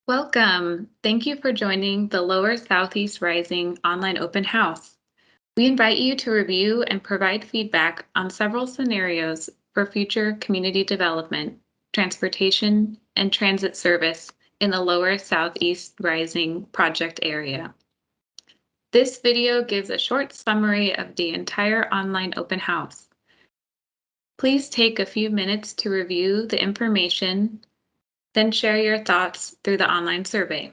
Welcome. Thank you for joining the Lower Southeast Rising online open house. We invite you to review and provide feedback on several scenarios for future community development, transportation, and transit service in the Lower Southeast Rising project area. This video gives a short summary of the entire online open house. Please take a few minutes to review the information, then share your thoughts through the online survey.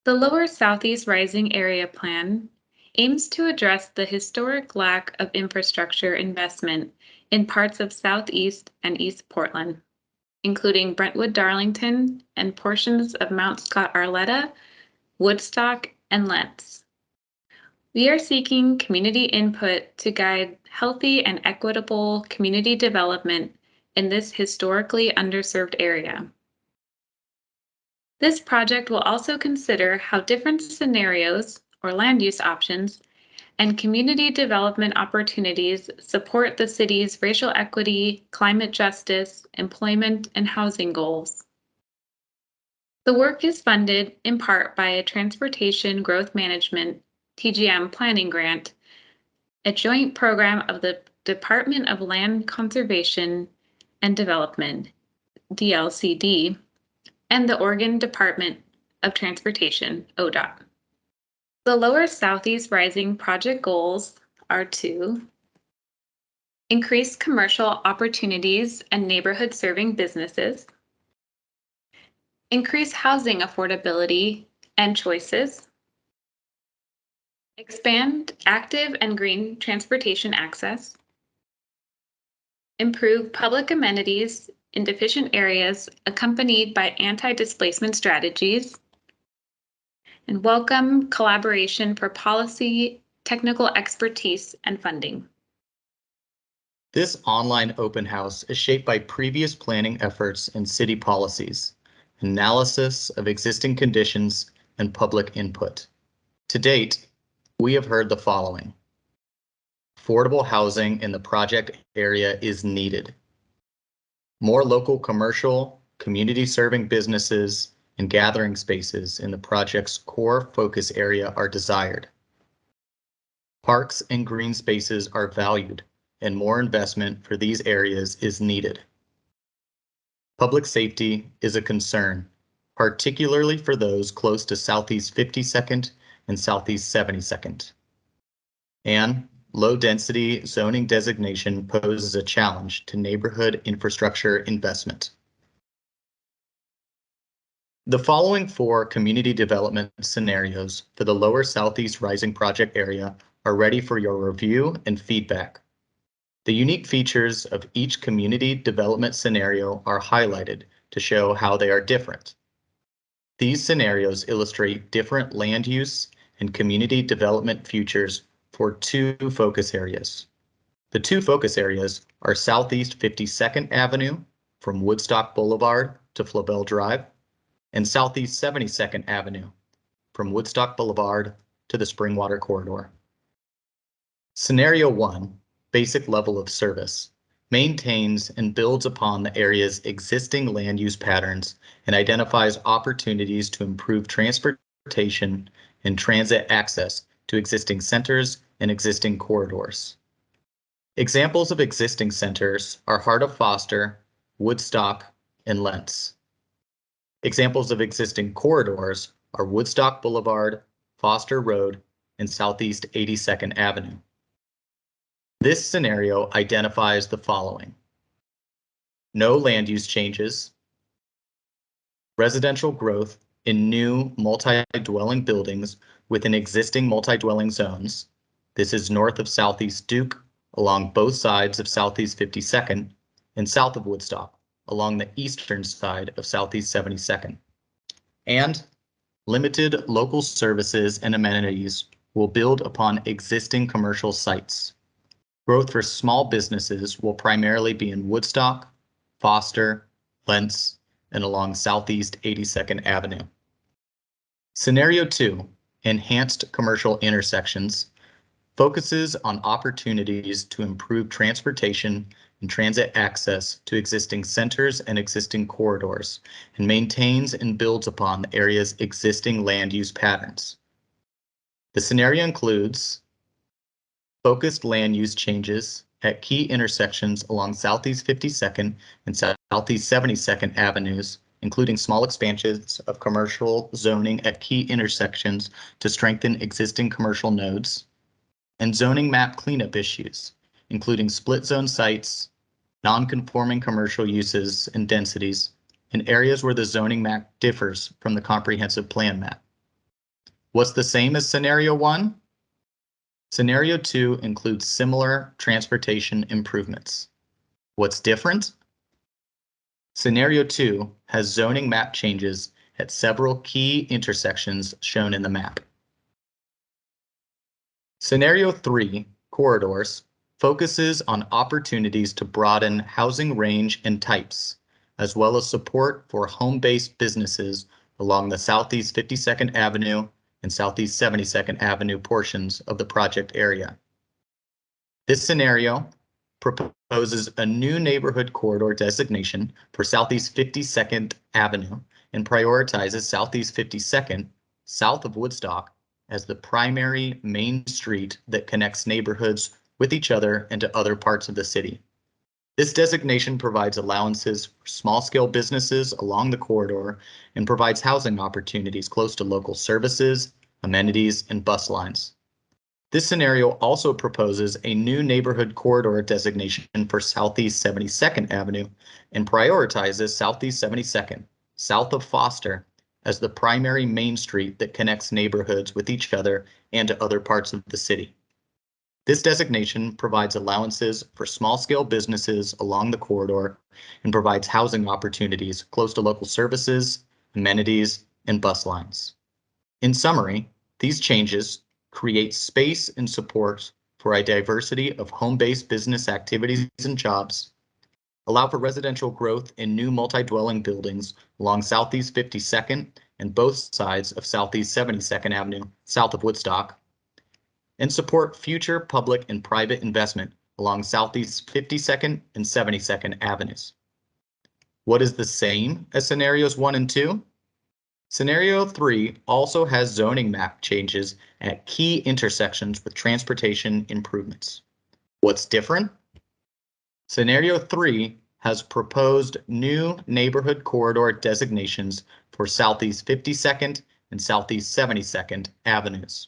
The Lower Southeast Rising Area Plan aims to address the historic lack of infrastructure investment in parts of Southeast and East Portland, including Brentwood-Darlington and portions of Mount Scott-Arletta, Woodstock, and Lentz. We are seeking community input to guide healthy and equitable community development in this historically underserved area. This project will also consider how different scenarios, or land use options, and community development opportunities support the city's racial equity, climate justice, employment, and housing goals. The work is funded in part by a Transportation Growth Management (TGM) planning grant, a joint program of the Department of Land Conservation and Development, DLCD, and the Oregon Department of Transportation, ODOT. The Lower Southeast Rising project goals are to increase commercial opportunities and neighborhood-serving businesses, increase housing affordability and choices, expand active and green transportation access, improve public amenities in deficient areas accompanied by anti-displacement strategies, and welcome collaboration for policy, technical expertise, and funding. This online open house is shaped by previous planning efforts and city policies, analysis of existing conditions, and public input. To date, we have heard the following. Affordable housing in the project area is needed. More local commercial, community-serving businesses, and gathering spaces in the project's core focus area are desired. Parks and green spaces are valued, and more investment for these areas is needed. Public safety is a concern, particularly for those close to Southeast 52nd and Southeast 72nd. And low-density zoning designation poses a challenge to neighborhood infrastructure investment. The following four community development scenarios for the Lower Southeast Rising project area are ready for your review and feedback. The unique features of each community development scenario are highlighted to show how they are different. These scenarios illustrate different land use and community development futures for two focus areas. The two focus areas are Southeast 52nd Avenue from Woodstock Boulevard to Flaubel Drive, and Southeast 72nd Avenue from Woodstock Boulevard to the Springwater Corridor. Scenario 1, basic level of service, maintains and builds upon the area's existing land use patterns and identifies opportunities to improve transportation and transit access to existing centers and existing corridors. Examples of existing centers are Heart of Foster, Woodstock, and Lentz. Examples of existing corridors are Woodstock Boulevard, Foster Road, and Southeast 82nd Avenue. This scenario identifies the following: no land use changes, residential growth in new multi-dwelling buildings within existing multi-dwelling zones. This is north of Southeast Duke, along both sides of Southeast 52nd, and south of Woodstock, along the eastern side of Southeast 72nd. And limited local services and amenities will build upon existing commercial sites. Growth for small businesses will primarily be in Woodstock, Foster, Lentz, and along Southeast 82nd Avenue. Scenario 2, enhanced commercial intersections, focuses on opportunities to improve transportation and transit access to existing centers and existing corridors, and maintains and builds upon the area's existing land use patterns. The scenario includes focused land use changes at key intersections along Southeast 52nd and Southeast 72nd Avenues, including small expansions of commercial zoning at key intersections to strengthen existing commercial nodes, and zoning map cleanup issues, including split zone sites, non-conforming commercial uses and densities, in areas where the zoning map differs from the comprehensive plan map. What's the same as Scenario 1? Scenario 2 includes similar transportation improvements. What's different? Scenario 2 has zoning map changes at several key intersections shown in the map. Scenario 3, corridors, focuses on opportunities to broaden housing range and types, as well as support for home-based businesses along the Southeast 52nd Avenue and Southeast 72nd Avenue portions of the project area. This scenario proposes a new neighborhood corridor designation for Southeast 52nd Avenue and prioritizes Southeast 52nd, south of Woodstock, as the primary main street that connects neighborhoods with each other and to other parts of the city. This designation provides allowances for small-scale businesses along the corridor and provides housing opportunities close to local services, amenities, and bus lines. This scenario also proposes a new neighborhood corridor designation for Southeast 72nd Avenue and prioritizes Southeast 72nd, south of Foster, as the primary main street that connects neighborhoods with each other and to other parts of the city. This designation provides allowances for small-scale businesses along the corridor and provides housing opportunities close to local services, amenities, and bus lines. In summary, these changes create space and support for a diversity of home-based business activities and jobs, allow for residential growth in new multi-dwelling buildings along Southeast 52nd and both sides of Southeast 72nd Avenue, south of Woodstock, and support future public and private investment along Southeast 52nd and 72nd Avenues. What is the same as scenarios 1 and 2? Scenario 3 also has zoning map changes at key intersections with transportation improvements. What's different? Scenario 3 has proposed new neighborhood corridor designations for Southeast 52nd and Southeast 72nd Avenues.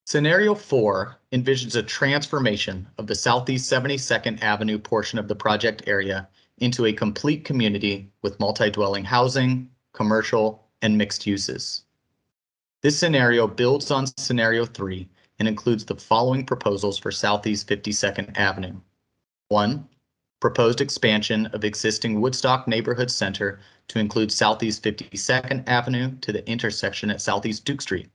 Scenario 4 envisions a transformation of the Southeast 72nd Avenue portion of the project area into a complete community with multi-dwelling housing, commercial, and mixed uses. This scenario builds on Scenario 3 and includes the following proposals for Southeast 52nd Avenue. 1. Proposed expansion of existing Woodstock Neighborhood Center to include Southeast 52nd Avenue to the intersection at Southeast Duke Street.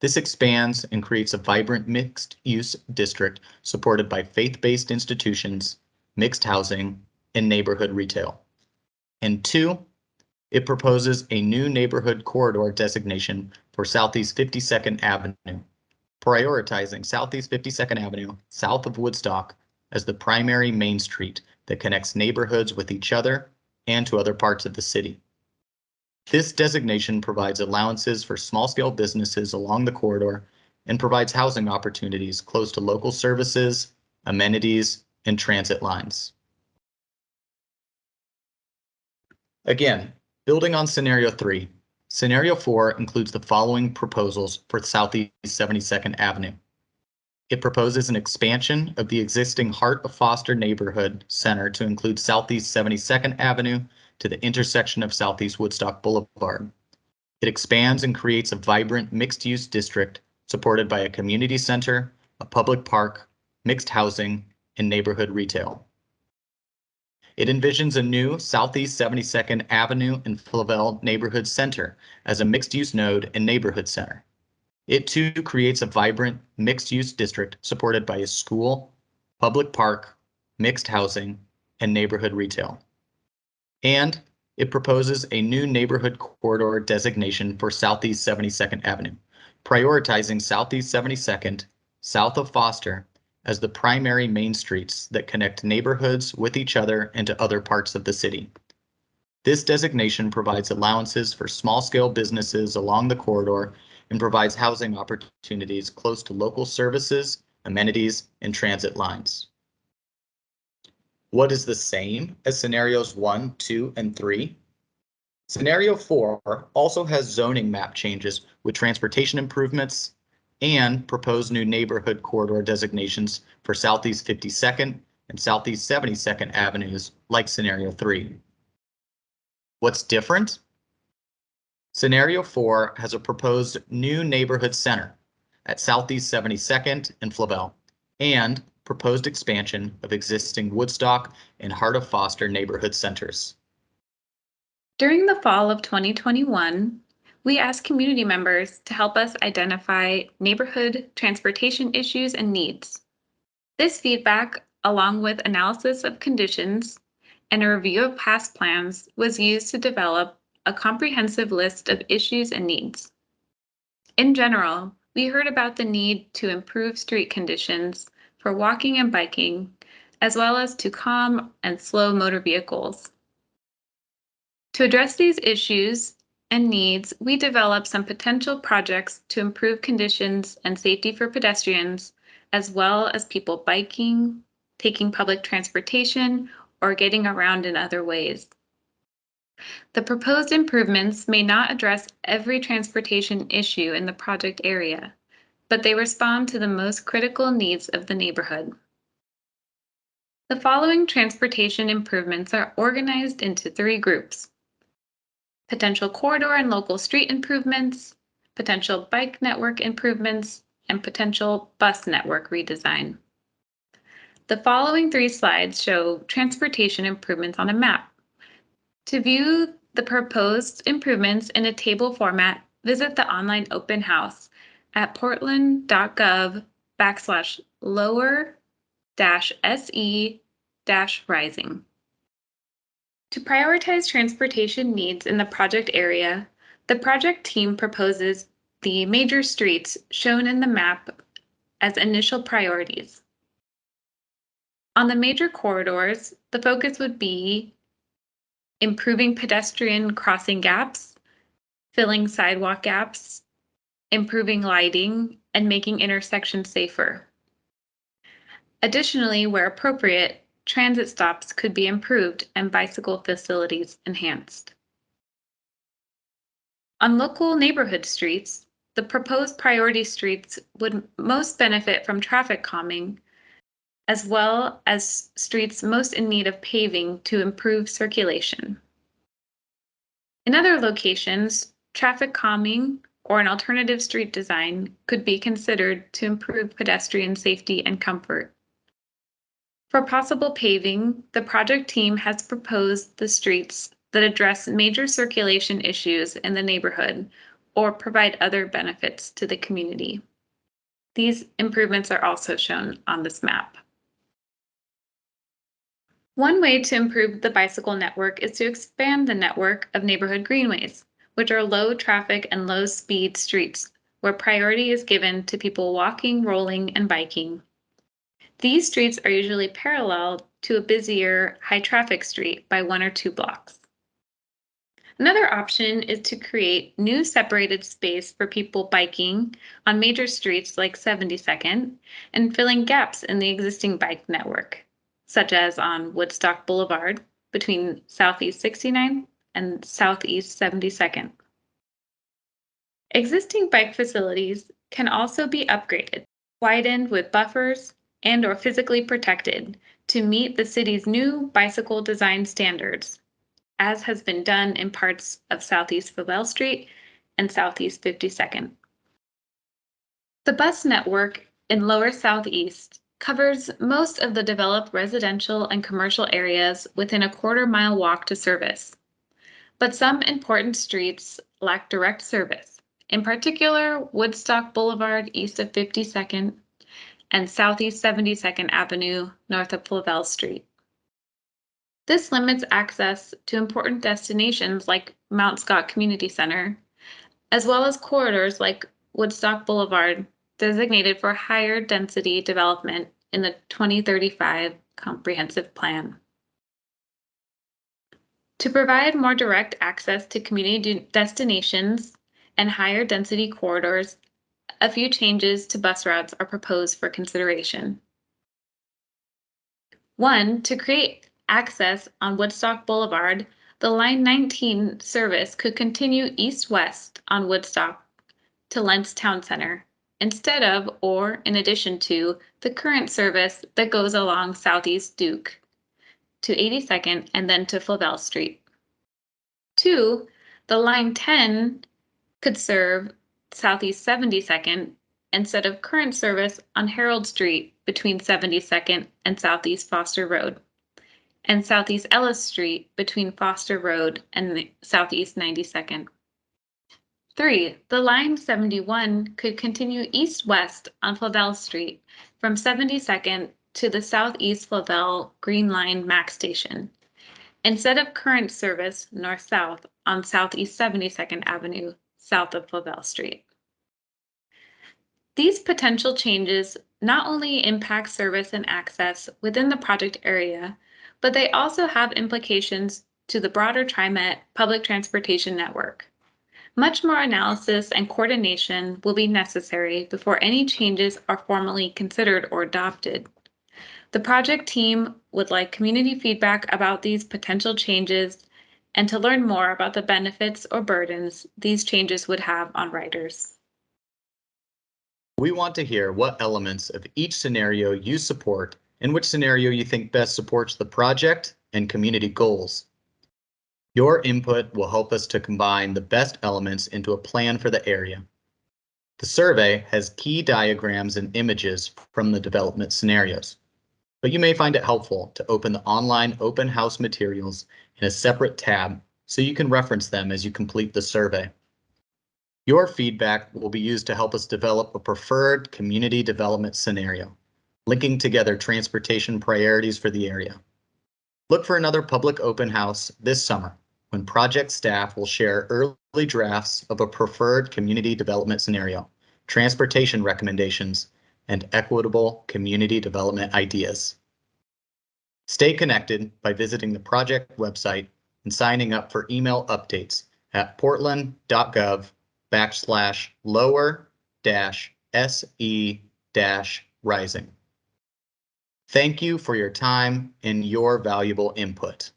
This expands and creates a vibrant mixed-use district supported by faith-based institutions, mixed housing, and neighborhood retail. And 2, it proposes a new neighborhood corridor designation for Southeast 52nd Avenue, prioritizing Southeast 52nd Avenue south of Woodstock as the primary main street that connects neighborhoods with each other and to other parts of the city. This designation provides allowances for small-scale businesses along the corridor and provides housing opportunities close to local services, amenities, and transit lines. Again, building on Scenario 3, Scenario 4 includes the following proposals for Southeast 72nd Avenue. It proposes an expansion of the existing Heart of Foster Neighborhood Center to include Southeast 72nd Avenue to the intersection of Southeast Woodstock Boulevard. It expands and creates a vibrant mixed-use district supported by a community center, a public park, mixed housing, and neighborhood retail. It envisions a new Southeast 72nd Avenue and Flavel Neighborhood Center as a mixed-use node and neighborhood center. It too creates a vibrant mixed-use district supported by a school, public park, mixed housing, and neighborhood retail. And it proposes a new neighborhood corridor designation for Southeast 72nd Avenue, prioritizing Southeast 72nd, south of Foster, as the primary main streets that connect neighborhoods with each other and to other parts of the city. This designation provides allowances for small-scale businesses along the corridor and provides housing opportunities close to local services, amenities, and transit lines. What is the same as scenarios 1, 2, and 3? Scenario 4 also has zoning map changes with transportation improvements and proposed new neighborhood corridor designations for Southeast 52nd and Southeast 72nd Avenues, like Scenario 3. What's different? Scenario 4 has a proposed new neighborhood center at Southeast 72nd and Flavel, and proposed expansion of existing Woodstock and Heart of Foster neighborhood centers. During the fall of 2021, we asked community members to help us identify neighborhood transportation issues and needs. This feedback, along with analysis of conditions and a review of past plans, was used to develop a comprehensive list of issues and needs. In general, we heard about the need to improve street conditions for walking and biking, as well as to calm and slow motor vehicles. To address these issues and needs, we developed some potential projects to improve conditions and safety for pedestrians, as well as people biking, taking public transportation, or getting around in other ways. The proposed improvements may not address every transportation issue in the project area, but they respond to the most critical needs of the neighborhood. The following transportation improvements are organized into 3 groups: potential corridor and local street improvements, potential bike network improvements, and potential bus network redesign. The following 3 slides show transportation improvements on a map. To view the proposed improvements in a table format, visit the online open house at portland.gov/lower-se-rising. To prioritize transportation needs in the project area, the project team proposes the major streets shown in the map as initial priorities. On the major corridors, the focus would be improving pedestrian crossing gaps, filling sidewalk gaps, improving lighting, and making intersections safer. Additionally, where appropriate, transit stops could be improved and bicycle facilities enhanced. On local neighborhood streets, the proposed priority streets would most benefit from traffic calming, as well as streets most in need of paving to improve circulation. In other locations, traffic calming or an alternative street design could be considered to improve pedestrian safety and comfort. For possible paving, the project team has proposed the streets that address major circulation issues in the neighborhood or provide other benefits to the community. These improvements are also shown on this map. One way to improve the bicycle network is to expand the network of neighborhood greenways, which are low traffic and low speed streets where priority is given to people walking, rolling, and biking. These streets are usually parallel to a busier, high-traffic street by 1 or 2 blocks. Another option is to create new separated space for people biking on major streets like 72nd and filling gaps in the existing bike network, such as on Woodstock Boulevard between Southeast 69th and Southeast 72nd. Existing bike facilities can also be upgraded, widened with buffers, and/or physically protected to meet the city's new bicycle design standards, as has been done in parts of Southeast Flavel Street and Southeast 52nd. The bus network in Lower Southeast covers most of the developed residential and commercial areas within a quarter-mile walk to service, but some important streets lack direct service, in particular Woodstock Boulevard east of 52nd and Southeast 72nd Avenue north of Flavel Street. This limits access to important destinations like Mount Scott Community Center, as well as corridors like Woodstock Boulevard, designated for higher density development in the 2035 Comprehensive Plan. To provide more direct access to community destinations and higher density corridors, a few changes to bus routes are proposed for consideration. One, to create access on Woodstock Boulevard, the Line 19 service could continue east-west on Woodstock to Lentz Town Center, instead of or in addition to the current service that goes along Southeast Duke to 82nd and then to Flavelle Street. Two, the Line 10 could serve Southeast 72nd instead of current service on Harold Street between 72nd and Southeast Foster Road, and Southeast Ellis Street between Foster Road and Southeast 92nd. Three, the Line 71 could continue east-west on Flavelle Street from 72nd to the Southeast Flavelle Green Line Max Station, instead of current service north-south on Southeast 72nd Avenue, south of Flavelle Street. These potential changes not only impact service and access within the project area, but they also have implications to the broader TriMet public transportation network. Much more analysis and coordination will be necessary before any changes are formally considered or adopted. The project team would like community feedback about these potential changes and to learn more about the benefits or burdens these changes would have on riders. We want to hear what elements of each scenario you support and which scenario you think best supports the project and community goals. Your input will help us to combine the best elements into a plan for the area. The survey has key diagrams and images from the development scenarios, but you may find it helpful to open the online open house materials in a separate tab so you can reference them as you complete the survey. Your feedback will be used to help us develop a preferred community development scenario, linking together transportation priorities for the area. Look for another public open house this summer when project staff will share early drafts of a preferred community development scenario, transportation recommendations, and equitable community development ideas. Stay connected by visiting the project website and signing up for email updates at portland.gov/lower-se-rising. Thank you for your time and your valuable input.